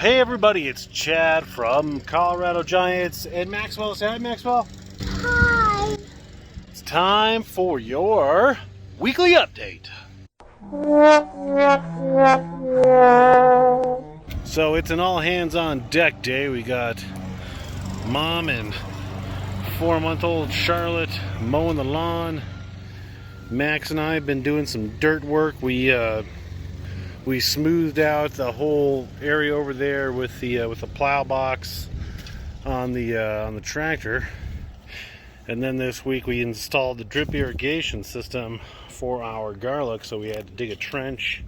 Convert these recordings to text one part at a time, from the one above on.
Hey everybody, it's Chad from Colorado Giants and Maxwell. Say hi, Maxwell. Hi. It's time for your weekly update. So it's an all hands on deck day. We got Mom and 4-month-old Charlotte mowing the lawn. Max and I have been doing some dirt work. We smoothed out the whole area over there with the plow box on the tractor, and then this week we installed the drip irrigation system for our garlic. So we had to dig a trench,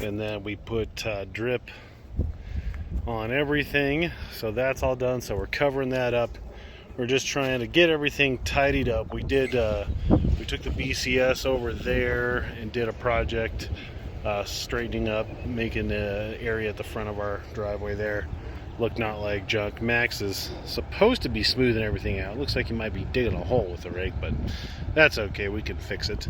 and then we put drip on everything. So that's all done. So we're covering that up. We're just trying to get everything tidied up. We took the BCS over there and did a project. Straightening up, making the area at the front of our driveway there look not like junk. Max is supposed to be smoothing everything out. Looks like he might be digging a hole with the rake, but that's okay. We can fix it.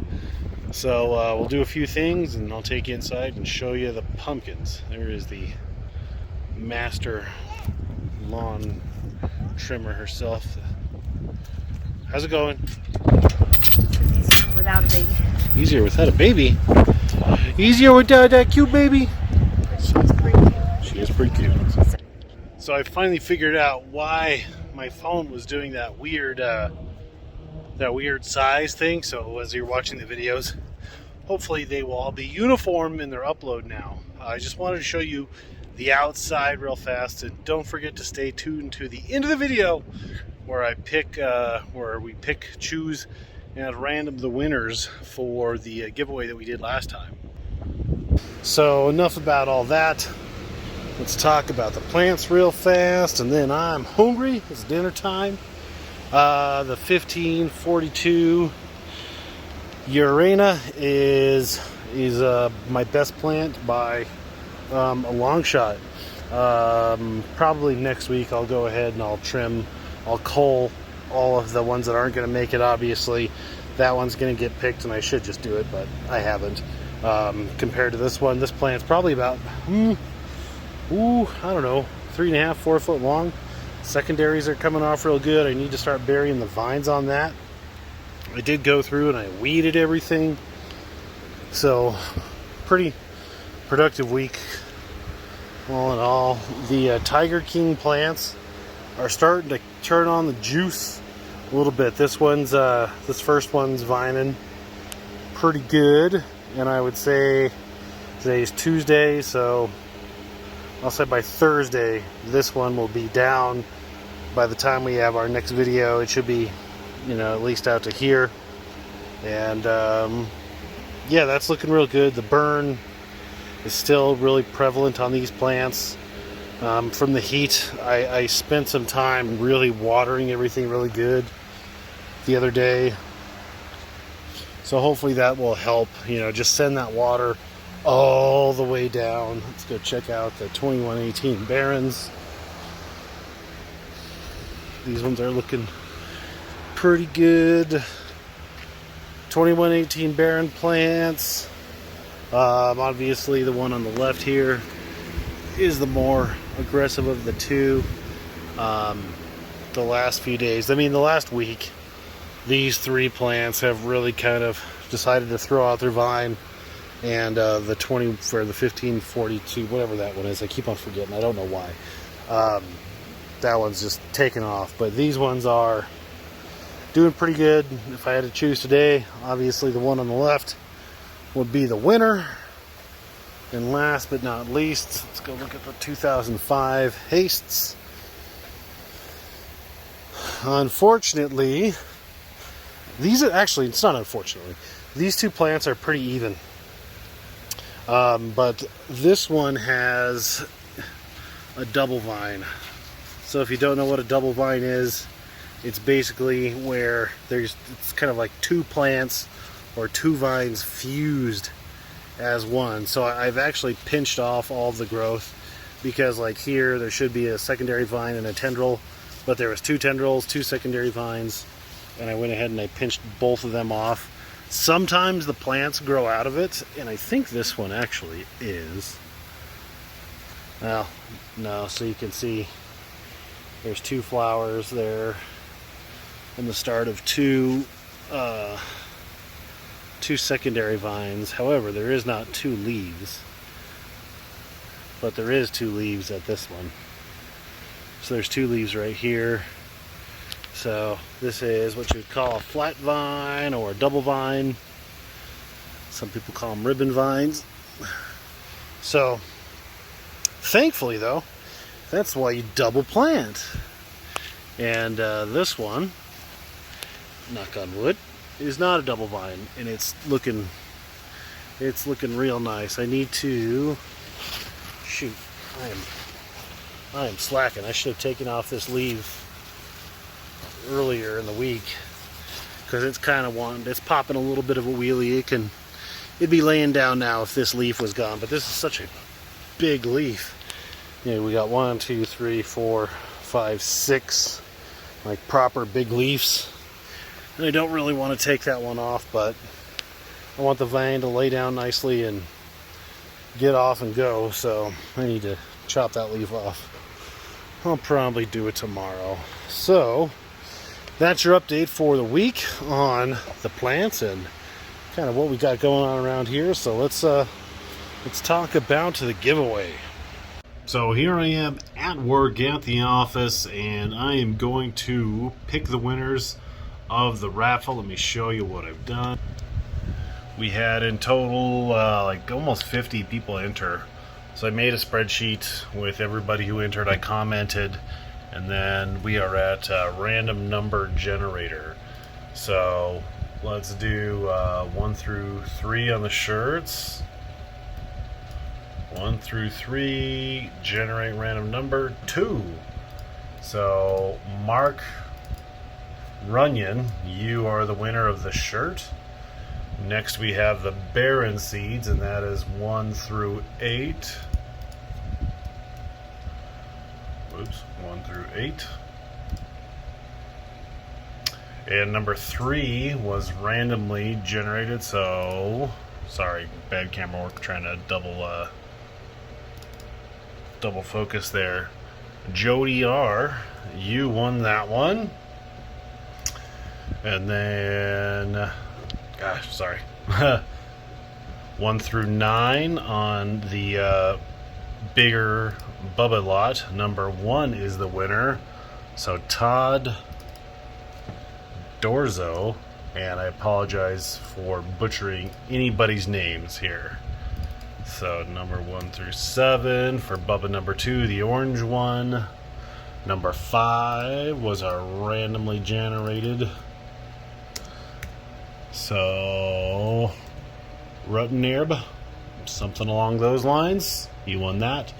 So we'll do a few things, and I'll take you inside and show you the pumpkins. There is the master lawn trimmer herself. How's it going? Easier without a baby. Easier without a baby? Easier without that cute baby? She's pretty cute. She is pretty cute. So I finally figured out why my phone was doing that weird size thing. So as you're watching the videos, hopefully they will all be uniform in their upload now. I just wanted to show you the outside real fast, and don't forget to stay tuned to the end of the video where we choose at random the winners for the giveaway that we did last time. So enough about all that. Let's talk about the plants real fast, and then I'm hungry. It's dinner time. The 1542 Urena is my best plant by a long shot. Probably next week I'll go ahead and I'll cull all of the ones that aren't going to make it. Obviously that one's going to get picked, and I should just do it, but I haven't. Compared to this one, this plant's probably about I don't know, 3.5 4 foot long. Secondaries are coming off real good. I need to start burying the vines on that. I did go through and I weeded everything, so pretty productive week all in all. The Tiger King plants are starting to turn on the juice a little bit. This first one's vining pretty good, and I would say today's Tuesday, so I'll say by Thursday this one will be down. By the time we have our next video, it should be, at least out to here. And yeah, that's looking real good. The burn is still really prevalent on these plants. From the heat, I spent some time really watering everything really good the other day, so hopefully that will help. Just send that water all the way down. Let's go check out the 2118 Barons. These ones are looking pretty good. 2118 Baron plants. Obviously the one on the left here is the more aggressive of the two. The last few days, the last week, these three plants have really kind of decided to throw out their vine, and the 1542, whatever that one is, I keep on forgetting, I don't know why. That one's just taken off, but these ones are doing pretty good. If I had to choose today, obviously the one on the left would be the winner. And last but not least, let's go look at the 2005 Hastes. Unfortunately, it's not unfortunately, these two plants are pretty even. But this one has a double vine. So if you don't know what a double vine is, it's basically where it's kind of like two plants or two vines fused as one. So I've actually pinched off all of the growth, because like here there should be a secondary vine and a tendril, but there was two tendrils, two secondary vines, and I went ahead and I pinched both of them off. Sometimes the plants grow out of it, and I think this one actually is. Well, no, so you can see there's 2 flowers there and the start of two secondary vines. However, there is not 2 leaves, but there is 2 leaves at this one. So there's 2 leaves right here. So this is what you would call a flat vine or a double vine. Some people call them ribbon vines. So thankfully though, that's why you double plant. And this one, knock on wood, is not a double vine, and it's looking real nice. I need to shoot. I am slacking. I should have taken off this leaf earlier in the week because it's kind of it's popping a little bit of a wheelie. It'd be laying down now if this leaf was gone, but this is such a big leaf. You know, we got 1, 2, 3, 4, 5, 6 like proper big leaves, and I don't really want to take that one off, but I want the vine to lay down nicely and get off and go, so I need to chop that leaf off. I'll probably do it tomorrow. So that's your update for the week on the plants and kind of what we got going on around here. So let's talk about the giveaway. So here I am at work at the office, and I am going to pick the winners of the raffle. Let me show you what I've done. We had in total like almost 50 people enter. So I made a spreadsheet with everybody who entered. I commented, and then we are at random number generator. So let's do 1 through 3 on the shirts. 1 through 3, generate random number 2. So Mark Runyon, you are the winner of the shirt. Next we have the Barren Seeds, and that is 1 through 8. Oops, 1 through 8. And number 3 was randomly generated, so sorry, bad camera work, trying to double focus there. Jody R, you won that one. And then, gosh, sorry. 1 through 9 on the bigger Bubba lot. Number 1 is the winner. So Todd Dorzo, and I apologize for butchering anybody's names here. So number 1 through 7 for Bubba number 2, the orange one. Number 5 was our randomly generated. So Ruttenherb, something along those lines. He won that.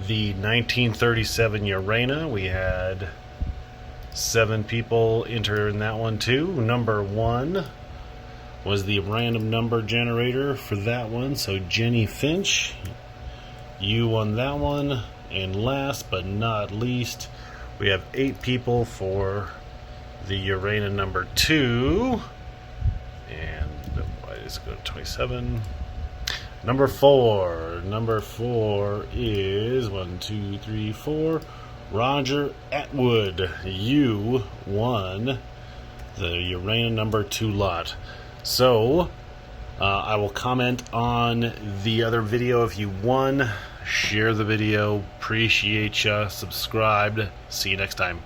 The 1937 Urena, we had 7 people enter in that one too. Number 1 was the random number generator for that one. So Jenny Finch, you won that one. And last but not least, we have 8 people for the Urena number 2. And let's go to 27. Number 4. Number 4 is 1, 2, 3, 4. Roger Atwood, you won the Urena number 2 lot. So I will comment on the other video if you won. Share the video. Appreciate ya. Subscribed. See you next time.